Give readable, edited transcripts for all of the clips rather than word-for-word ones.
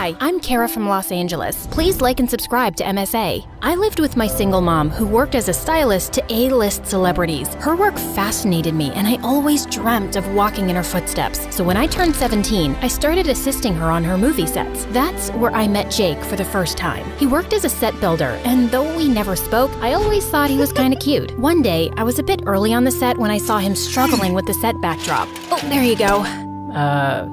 Hi, I'm Kara from Los Angeles. Please like and subscribe to MSA. I lived with my single mom who worked as a stylist to A-list celebrities. Her work fascinated me and I always dreamt of walking in her footsteps. So when I turned 17, I started assisting her on her movie sets. That's where I met Jake for the first time. He worked as a set builder, and though we never spoke, I always thought he was kind of cute. One day, I was a bit early on the set when I saw him struggling with the set backdrop. Oh, there you go.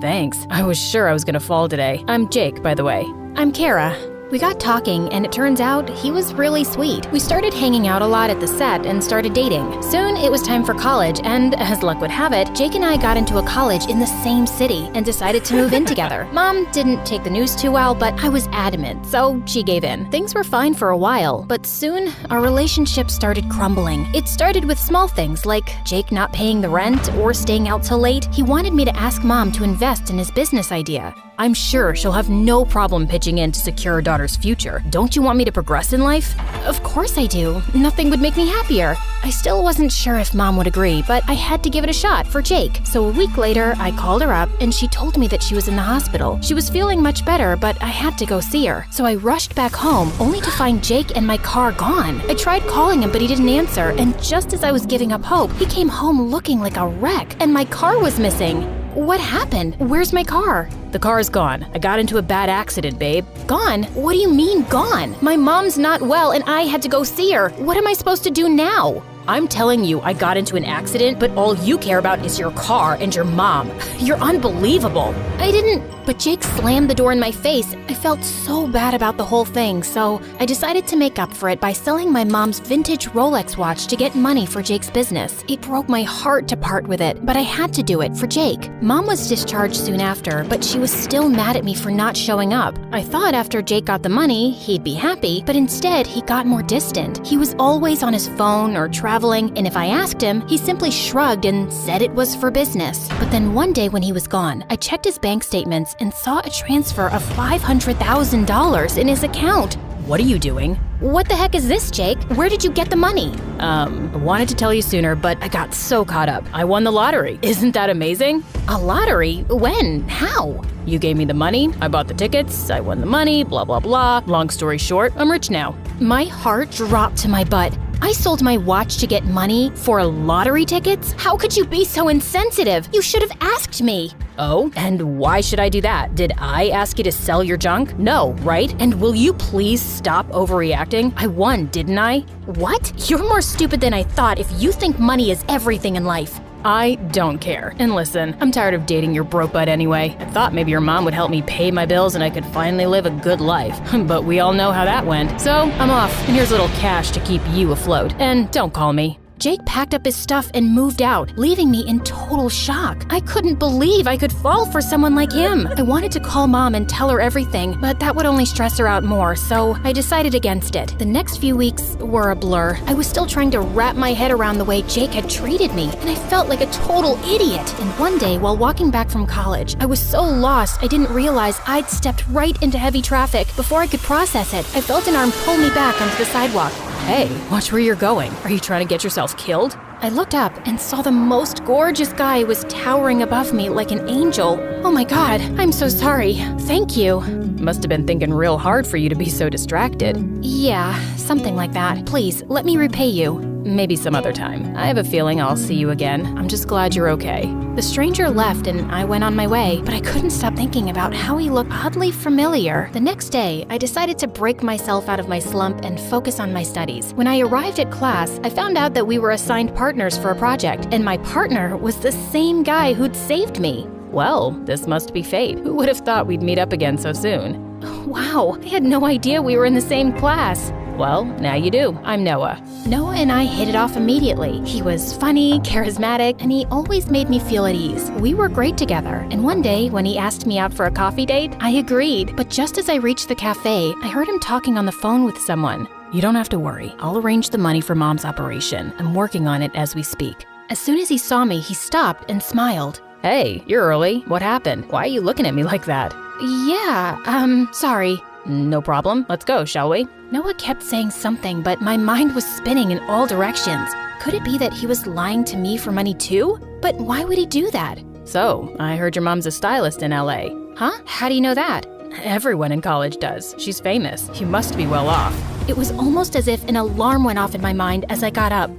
Thanks. I was sure I was gonna fall today. I'm Jake, by the way. I'm Kara. We got talking, and it turns out he was really sweet. We started hanging out a lot at the set and started dating. Soon, it was time for college, and as luck would have it, Jake and I got into a college in the same city and decided to move in together. Mom didn't take the news too well, but I was adamant, so she gave in. Things were fine for a while, but soon, our relationship started crumbling. It started with small things like Jake not paying the rent or staying out till late. He wanted me to ask Mom to invest in his business idea. I'm sure she'll have no problem pitching in to secure her daughter's future. Don't you want me to progress in life? Of course I do. Nothing would make me happier. I still wasn't sure if Mom would agree, but I had to give it a shot for Jake. So a week later, I called her up and she told me that she was in the hospital. She was feeling much better, but I had to go see her. So I rushed back home, only to find Jake and my car gone. I tried calling him, but he didn't answer, and just as I was giving up hope, he came home looking like a wreck, and my car was missing. What happened? Where's my car? The car's gone. I got into a bad accident, babe. Gone? What do you mean gone? My mom's not well and I had to go see her. What am I supposed to do now? I'm telling you, I got into an accident, but all you care about is your car and your mom. You're unbelievable. I didn't. But Jake slammed the door in my face. I felt so bad about the whole thing, so I decided to make up for it by selling my mom's vintage Rolex watch to get money for Jake's business. It broke my heart to part with it, but I had to do it for Jake. Mom was discharged soon after, but she was still mad at me for not showing up. I thought after Jake got the money, he'd be happy, but instead he got more distant. He was always on his phone or traveling, and if I asked him, he simply shrugged and said it was for business. But then one day when he was gone, I checked his bank statements and saw a transfer of $500,000 in his account. What are you doing? What the heck is this, Jake? Where did you get the money? I wanted to tell you sooner, but I got so caught up. I won the lottery. Isn't that amazing? A lottery? When? How? You gave me the money, I bought the tickets, I won the money, blah, blah, blah. Long story short, I'm rich now. My heart dropped to my butt. I sold my watch to get money for lottery tickets? How could you be so insensitive? You should have asked me. Oh, and why should I do that? Did I ask you to sell your junk? No, right? And will you please stop overreacting? I won, didn't I? What? You're more stupid than I thought if you think money is everything in life. I don't care. And listen, I'm tired of dating your broke butt anyway. I thought maybe your mom would help me pay my bills and I could finally live a good life. But we all know how that went. So I'm off, and here's a little cash to keep you afloat. And don't call me. Jake packed up his stuff and moved out, leaving me in total shock. I couldn't believe I could fall for someone like him. I wanted to call Mom and tell her everything, but that would only stress her out more, so I decided against it. The next few weeks were a blur. I was still trying to wrap my head around the way Jake had treated me, and I felt like a total idiot. And one day, while walking back from college, I was so lost I didn't realize I'd stepped right into heavy traffic. Before I could process it, I felt an arm pull me back onto the sidewalk. Hey, watch where you're going. Are you trying to get yourself killed? I looked up and saw the most gorgeous guy was towering above me like an angel. Oh my God, I'm so sorry. Thank you. Must have been thinking real hard for you to be so distracted. Yeah, something like that. Please, let me repay you. Maybe some other time. I have a feeling I'll see you again. I'm just glad you're okay. The stranger left and I went on my way, but I couldn't stop thinking about how he looked oddly familiar. The next day, I decided to break myself out of my slump and focus on my studies. When I arrived at class, I found out that we were assigned partners for a project, and my partner was the same guy who'd saved me. Well, this must be fate. Who would have thought we'd meet up again so soon? Wow, I had no idea we were in the same class. Well, now you do. I'm Noah. Noah and I hit it off immediately. He was funny, charismatic, and he always made me feel at ease. We were great together, and one day when he asked me out for a coffee date, I agreed. But just as I reached the cafe, I heard him talking on the phone with someone. You don't have to worry. I'll arrange the money for Mom's operation. I'm working on it as we speak. As soon as he saw me, he stopped and smiled. Hey, you're early. What happened? Why are you looking at me like that? Yeah, sorry. No problem. Let's go, shall we? Noah kept saying something, but my mind was spinning in all directions. Could it be that he was lying to me for money too? But why would he do that? So, I heard your mom's a stylist in LA. Huh? How do you know that? Everyone in college does. She's famous. You must be well off. It was almost as if an alarm went off in my mind as I got up.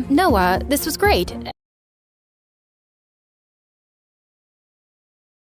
Noah, this was great.